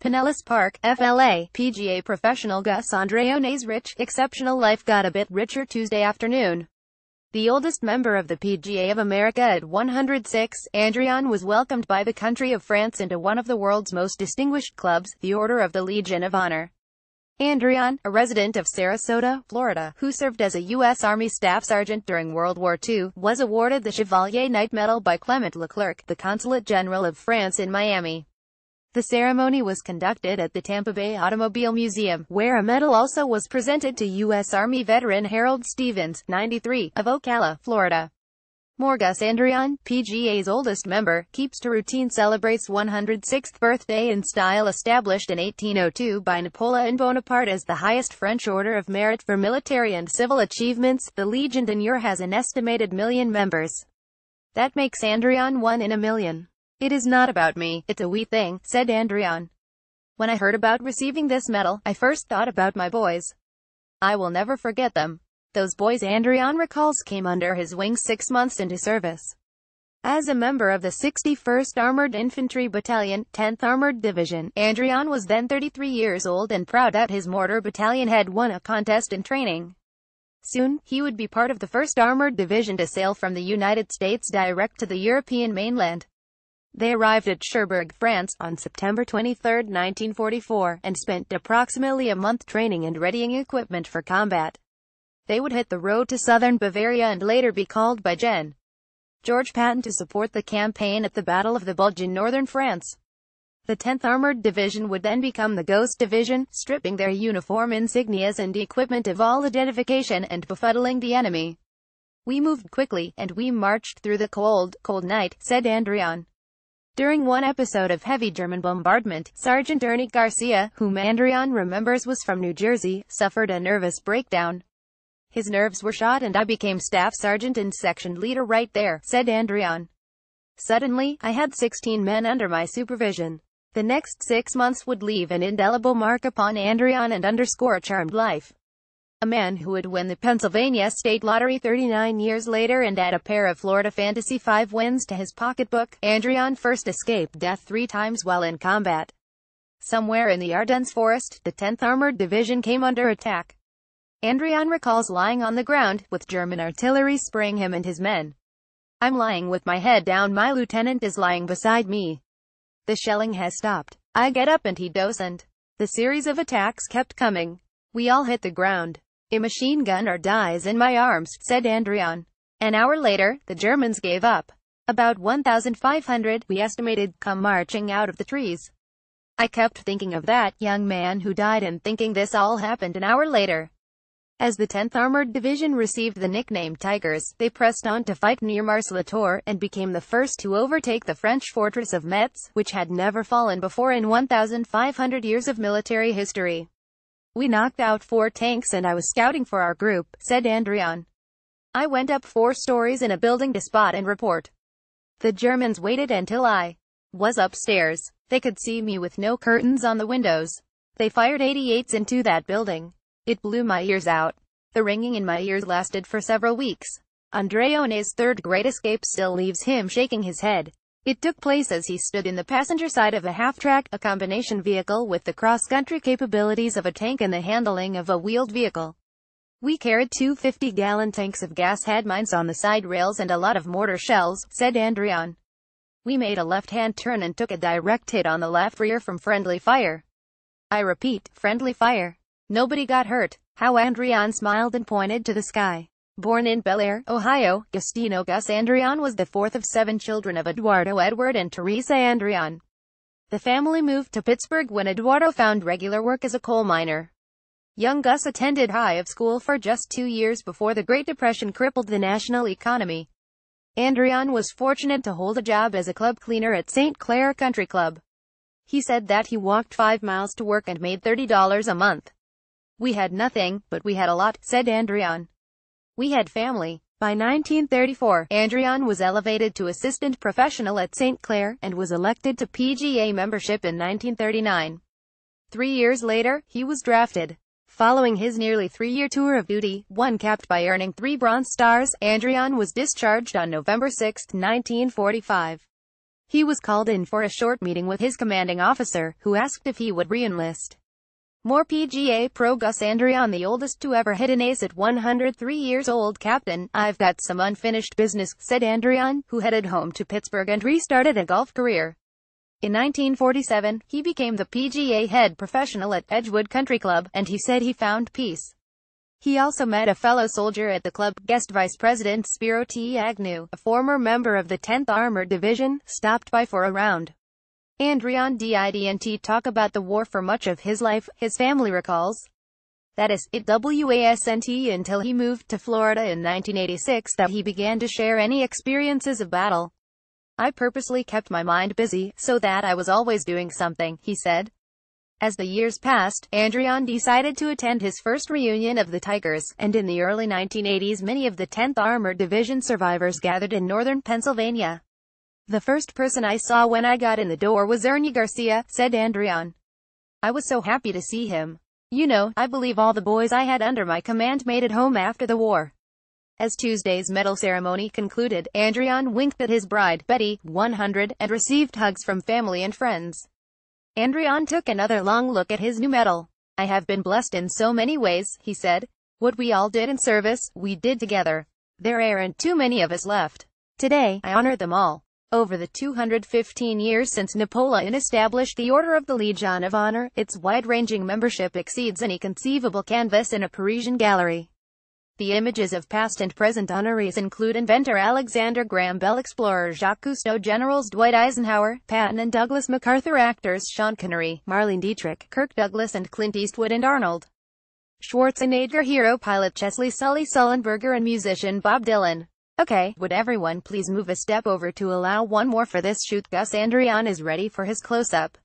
Pinellas Park, FLA, PGA Professional Gus Andreone's rich, exceptional life got a bit richer Tuesday afternoon. The oldest member of the PGA of America at 106, Andreone was welcomed by the country of France into one of the world's most distinguished clubs, the Order of the Legion of Honor. Andreone, a resident of Sarasota, Florida, who served as a U.S. Army Staff Sergeant during World War II, was awarded the Chevalier Knight Medal by Clement Leclerc, the Consulate General of France in Miami. The ceremony was conducted at the Tampa Bay Automobile Museum, where a medal also was presented to U.S. Army veteran Harold Stevens, 93, of Ocala, Florida. Gus Andreone, PGA's oldest member, keeps to routine celebrates 106th birthday in style established in 1802 by Napoleon Bonaparte as the highest French order of merit for military and civil achievements. The Legion d'Honneur has an estimated million members. That makes Andreone one in a million. "It is not about me, it's a we thing," said Andreone. "When I heard about receiving this medal, I first thought about my boys. I will never forget them. Those boys," Andreone recalls, came under his wing 6 months into service. As a member of the 61st Armored Infantry Battalion, 10th Armored Division, Andreone was then 33 years old and proud that his mortar battalion had won a contest in training. Soon, he would be part of the 1st Armored Division to sail from the United States direct to the European mainland. They arrived at Cherbourg, France, on September 23, 1944, and spent approximately a month training and readying equipment for combat. They would hit the road to southern Bavaria and later be called by Gen. George Patton to support the campaign at the Battle of the Bulge in northern France. The 10th Armored Division would then become the Ghost Division, stripping their uniform insignias and equipment of all identification and befuddling the enemy. "We moved quickly, and we marched through the cold, cold night," said Andreone. During one episode of heavy German bombardment, Sergeant Ernie Garcia, whom Andreone remembers was from New Jersey, suffered a nervous breakdown. "His nerves were shot and I became staff sergeant and section leader right there," said Andreone. "Suddenly, I had 16 men under my supervision." The next 6 months would leave an indelible mark upon Andreone and underscore a charmed life. A man who would win the Pennsylvania State Lottery 39 years later and add a pair of Florida Fantasy 5 wins to his pocketbook, Andreone first escaped death 3 times while in combat. Somewhere in the Ardennes forest, the 10th Armored Division came under attack. Andreone recalls lying on the ground, with German artillery spraying him and his men. "I'm lying with my head down, my lieutenant is lying beside me. The shelling has stopped. I get up and he doesn't. The series of attacks kept coming. We all hit the ground. A machine gunner dies in my arms," said Andreone. An hour later, the Germans gave up. About 1,500, we estimated, come marching out of the trees. "I kept thinking of that young man who died and thinking this all happened an hour later." As the 10th Armored Division received the nickname Tigers, they pressed on to fight near Mars-la-Tour, and became the first to overtake the French fortress of Metz, which had never fallen before in 1,500 years of military history. "We knocked out 4 tanks and I was scouting for our group," said Andreone. "I went up 4 stories in a building to spot and report. The Germans waited until I was upstairs. They could see me with no curtains on the windows. They fired 88s into that building. It blew my ears out. The ringing in my ears lasted for several weeks." Andreone's third great escape still leaves him shaking his head. It took place as he stood in the passenger side of a half-track, a combination vehicle with the cross-country capabilities of a tank and the handling of a wheeled vehicle. "We carried 2 50-gallon tanks of gas, had mines on the side rails and a lot of mortar shells," said Andreone. "We made a left-hand turn and took a direct hit on the left rear from friendly fire. I repeat, friendly fire. Nobody got hurt." How Andreone smiled and pointed to the sky. Born in Bel Air, Ohio, Gus Andreone was the 4th of 7 children of Eduardo Edward and Teresa Andreone. The family moved to Pittsburgh when Eduardo found regular work as a coal miner. Young Gus attended high school for just 2 years before the Great Depression crippled the national economy. Andreone was fortunate to hold a job as a club cleaner at St. Clair Country Club. He said that he walked 5 miles to work and made $30 a month. "We had nothing, but we had a lot," said Andreone. "We had family." By 1934, Andreone was elevated to assistant professional at St. Clair, and was elected to PGA membership in 1939. 3 years later, he was drafted. Following his nearly 3-year tour of duty, one capped by earning 3 Bronze Stars, Andreone was discharged on November 6, 1945. He was called in for a short meeting with his commanding officer, who asked if he would re-enlist. More PGA pro Gus Andreone, the oldest to ever hit an ace at 103 years old. Captain, I've got some unfinished business, said Andreone, who headed home to Pittsburgh and restarted a golf career. In 1947, he became the PGA head professional at Edgewood Country Club, and he said he found peace. He also met a fellow soldier at the club. Guest Vice President Spiro T. Agnew, a former member of the 10th Armored Division, stopped by for a round. Andreone didn't talk about the war for much of his life, his family recalls. That is, it wasn't until he moved to Florida in 1986 that he began to share any experiences of battle. I purposely kept my mind busy, so that I was always doing something, he said. As the years passed, Andreone decided to attend his first reunion of the Tigers, and in the early 1980s many of the 10th Armored Division survivors gathered in northern Pennsylvania. The first person I saw when I got in the door was Ernie Garcia, said Andreone. I was so happy to see him. You know, I believe all the boys I had under my command made it home after the war. As Tuesday's medal ceremony concluded, Andreone winked at his bride, Betty, 100, and received hugs from family and friends. Andreone took another long look at his new medal. I have been blessed in so many ways, he said. What we all did in service, we did together. There aren't too many of us left. Today, I honor them all. Over the 215 years since Napoleon established the Order of the Legion of Honor, its wide-ranging membership exceeds any conceivable canvas in a Parisian gallery. The images of past and present honorees include inventor Alexander Graham Bell, explorer Jacques Cousteau, generals Dwight Eisenhower, Patton and Douglas MacArthur, actors Sean Connery, Marlene Dietrich, Kirk Douglas and Clint Eastwood and Arnold Schwarzenegger, hero pilot Chesley Sully Sullenberger and musician Bob Dylan. Okay, would everyone please move a step over to allow one more for this shoot? Gus Andreone is ready for his close-up.